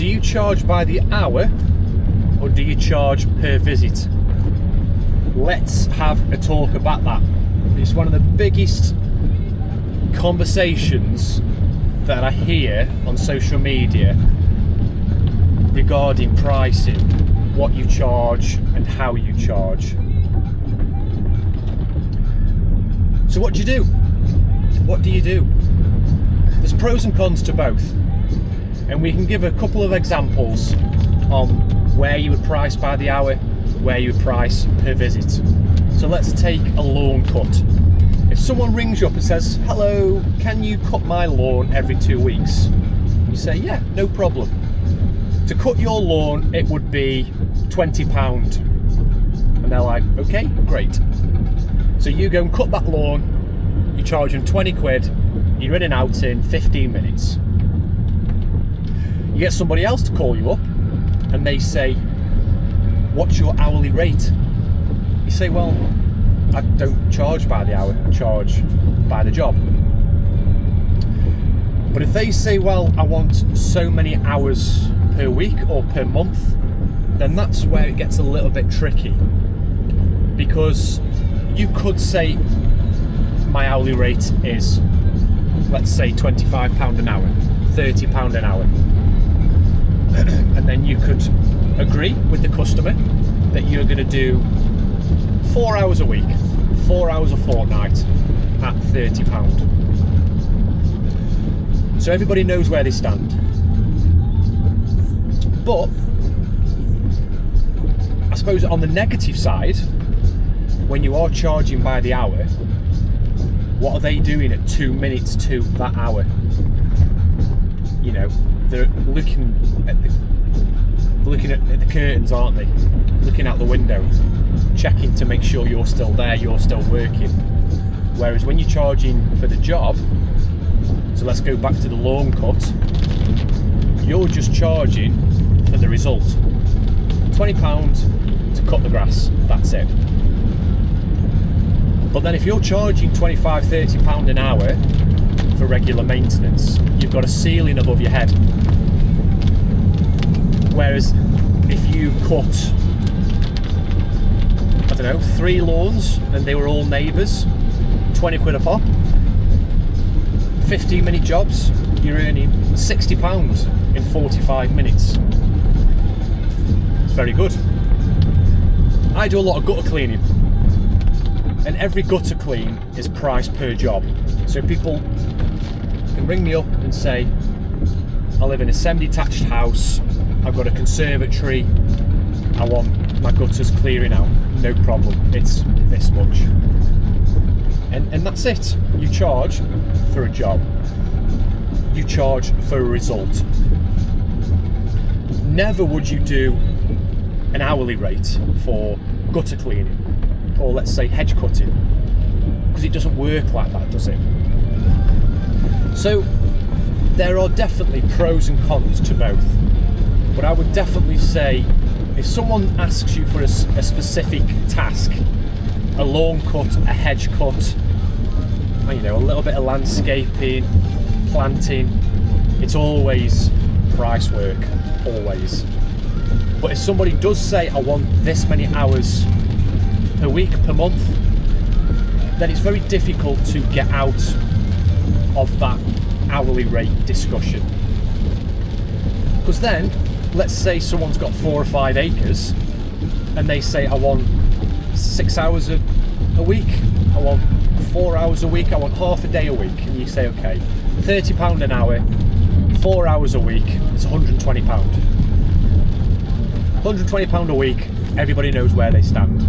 Do you charge by the hour or do you charge per visit? Let's have a talk about that. It's one of the biggest conversations that I hear on social media regarding pricing, what you charge and how you charge. So what do you do? What do you do? There's pros and cons to both, and we can give a couple of examples on where you would price by the hour, where you would price per visit. So let's take a lawn cut. If someone rings you up and says, hello, can you cut my lawn every 2 weeks? You say, yeah, no problem. To cut your lawn, it would be £20. And they're like, okay, great. So you go and cut that lawn, you charge them 20 quid, you're in and out in 15 minutes. You get somebody else to call you up and they say, what's your hourly rate? You say, well, I don't charge by the hour, I charge by the job. But if they say, well, I want so many hours per week or per month, then that's where it gets a little bit tricky. Because you could say, my hourly rate is, let's say, £25 an hour, £30 an hour. And then you could agree with the customer that you're going to do 4 hours a week, 4 hours a fortnight at £30. So everybody knows where they stand. But I suppose on the negative side, when you are charging by the hour, what are they doing at 2 minutes to that hour? You know, they're looking at the curtains, aren't they? Looking out the window, checking to make sure you're still there, you're still working. Whereas when you're charging for the job, so let's go back to the lawn cut, you're just charging for the result. £20 to cut the grass, that's it. But then if you're charging £25, £30 an hour for regular maintenance, you've got a ceiling above your head. Whereas if you cut, I don't know, 3 lawns and they were all neighbours, 20 quid a pop, 15-minute jobs, you're earning £60 in 45 minutes. It's very good. I do a lot of gutter cleaning, and every gutter clean is priced per job. So people can ring me up and say, I live in a semi-detached house, I've got a conservatory, I want my gutters clearing out. No problem, it's this much. And that's it. You charge for a job. You charge for a result. Never would you do an hourly rate for gutter cleaning, or let's say hedge cutting, because it doesn't work like that, does it? So there are definitely pros and cons to both, but I would definitely say if someone asks you for a specific task, a lawn cut, a hedge cut, you know, a little bit of landscaping, planting, it's always price work, always. But if somebody does say, I want this many hours per week, per month, then it's very difficult to get out of that hourly rate discussion. Because then, let's say someone's got 4 or 5 acres and they say, I want 6 hours a week, I want 4 hours a week, I want half a day a week, and you say, okay, £30 an hour, 4 hours a week, it's £120. £120 a week, everybody knows where they stand.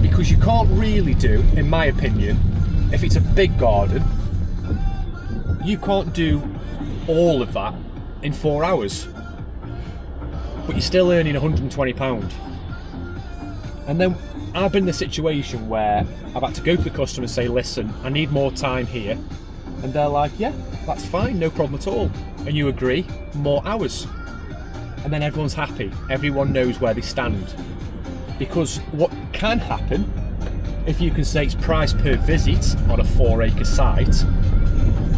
Because you can't really do, in my opinion, if it's a big garden, you can't do all of that in 4 hours. But you're still earning £120. And then I've been in a situation where I've had to go to the customer and say, listen, I need more time here. And they're like, yeah, that's fine, no problem at all. And you agree, more hours. And then everyone's happy. Everyone knows where they stand. Because what can happen, if you can say it's price per visit on a 4-acre site,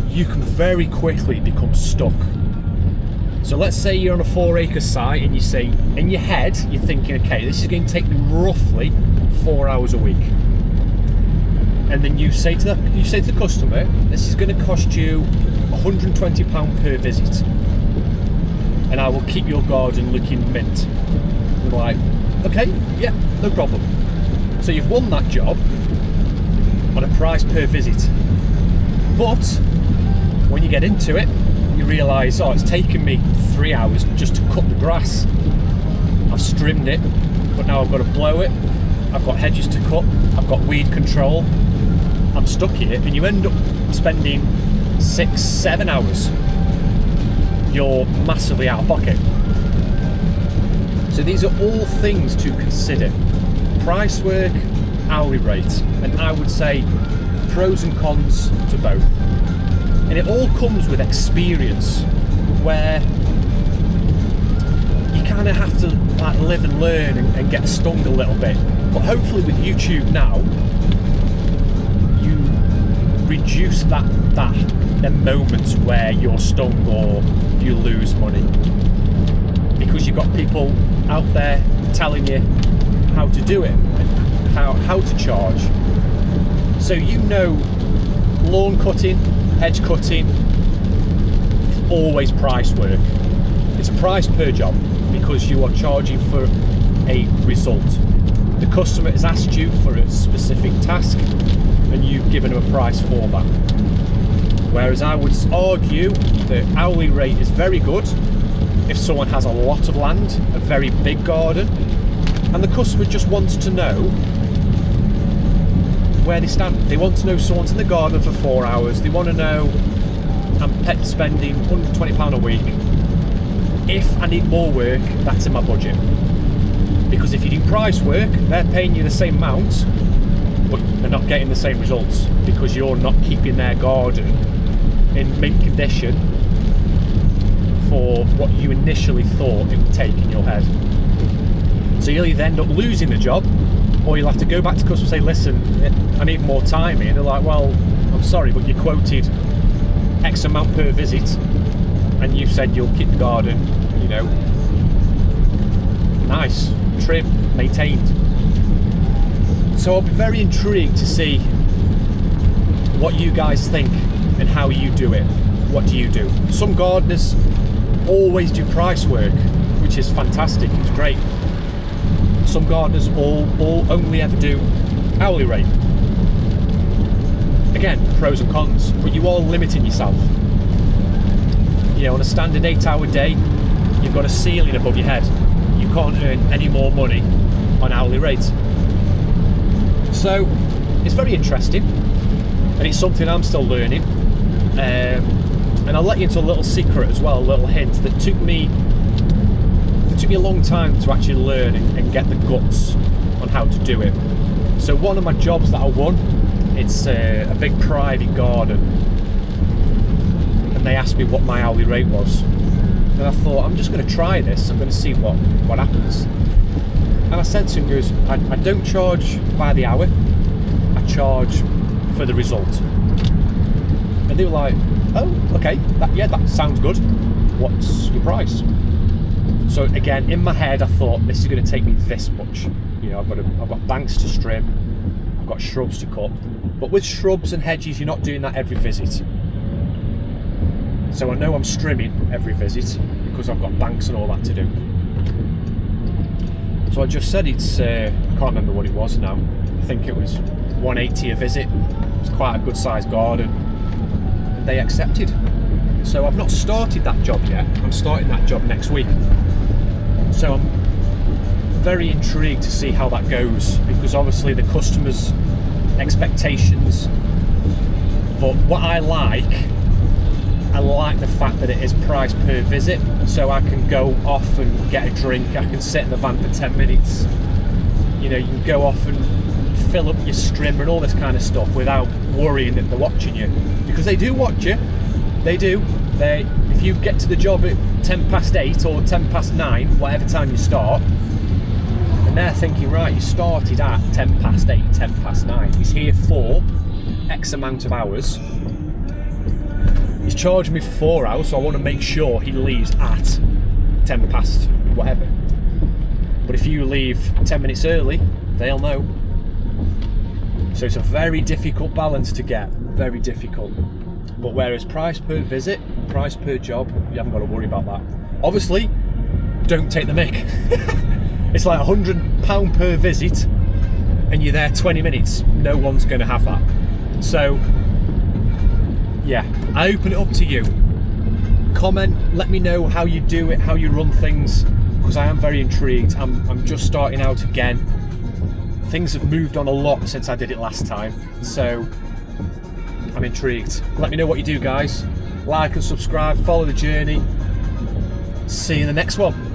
you can very quickly become stuck. So let's say you're on a 4-acre site and you say, in your head, you're thinking, okay, this is going to take me roughly 4 hours a week. And then you say to the customer, this is going to cost you £120 per visit, and I will keep your garden looking mint. You're like, okay, yeah, no problem. So you've won that job on a price per visit. But when you get into it, you realise, oh, it's taken me 3 hours just to cut the grass. I've trimmed it, but now I've got to blow it. I've got hedges to cut. I've got weed control. I'm stuck here, and you end up spending 6-7 hours. You're massively out of pocket. So these are all things to consider. Price work, hourly rate, and I would say pros and cons to both. And it all comes with experience, where you kind of have to like live and learn and get stung a little bit. But hopefully with YouTube now, you reduce that the moments where you're stung or you lose money, because you've got people out there telling you how to do it and how to charge. So you know, lawn cutting, hedge cutting, always price work. It's a price per job because you are charging for a result. The customer has asked you for a specific task and you've given them a price for that. Whereas I would argue the hourly rate is very good if someone has a lot of land, a very big garden, and the customer just wants to know where they stand. They want to know someone's in the garden for 4 hours. They want to know I'm spending £120 a week. If I need more work, that's in my budget. Because if you do price work, they're paying you the same amount, but they're not getting the same results because you're not keeping their garden in mint condition for what you initially thought it would take in your head. So you'll either end up losing the job, or you'll have to go back to customers and say, listen, I need more time here. And they're like, well, I'm sorry, but you quoted X amount per visit and you said you'll keep the garden, you know, nice, trim, maintained. So I'll be very intrigued to see what you guys think and how you do it. What do you do? Some gardeners always do price work, which is fantastic, it's great. Some gardeners all only ever do hourly rate. Again, pros and cons, but you are limiting yourself. You know, on a standard 8-hour day, you've got a ceiling above your head. You can't earn any more money on hourly rate. So it's very interesting, and it's something I'm still learning. And I'll let you into a little secret as well, a little hint that took me a long time to actually learn and get the guts on how to do it. So one of my jobs that I won, it's a big private garden, and they asked me what my hourly rate was, and I thought, I'm just going to try this, I'm going to see what happens. And I said to him, goes, I don't charge by the hour, I charge for the result. And they were like, oh, okay, that sounds good, what's your price? So again, in my head, I thought this is going to take me this much. You know, I've got banks to trim, I've got shrubs to cut. But with shrubs and hedges, you're not doing that every visit. So I know I'm trimming every visit because I've got banks and all that to do. So I just said it's, I can't remember what it was now. I think it was 180 a visit. It's quite a good sized garden. And they accepted. So I've not started that job yet. I'm starting that job next week. So I'm very intrigued to see how that goes, because obviously the customer's expectations. But what I like the fact that it is price per visit, so I can go off and get a drink, I can sit in the van for 10 minutes, you know, you can go off and fill up your strimmer and all this kind of stuff without worrying that they're watching you, because they do watch you. They do. If you get to the job at 8:10 or 9:10, whatever time you start, and they're thinking, right, you started at 8:10, 9:10, he's here for X amount of hours, he's charging me for 4 hours, so I want to make sure he leaves at 10 past whatever. But if you leave 10 minutes early, they'll know. So it's a very difficult balance to get, very difficult. But whereas price per visit, price per job, you haven't got to worry about that. Obviously, don't take the mick. It's like £100 per visit and you're there 20 minutes. No one's going to have that. So, yeah, I open it up to you. Comment, let me know how you do it, how you run things, because I am very intrigued. I'm just starting out again. Things have moved on a lot since I did it last time, so I'm intrigued. Let me know what you do, guys. Like and subscribe, follow the journey. See you in the next one.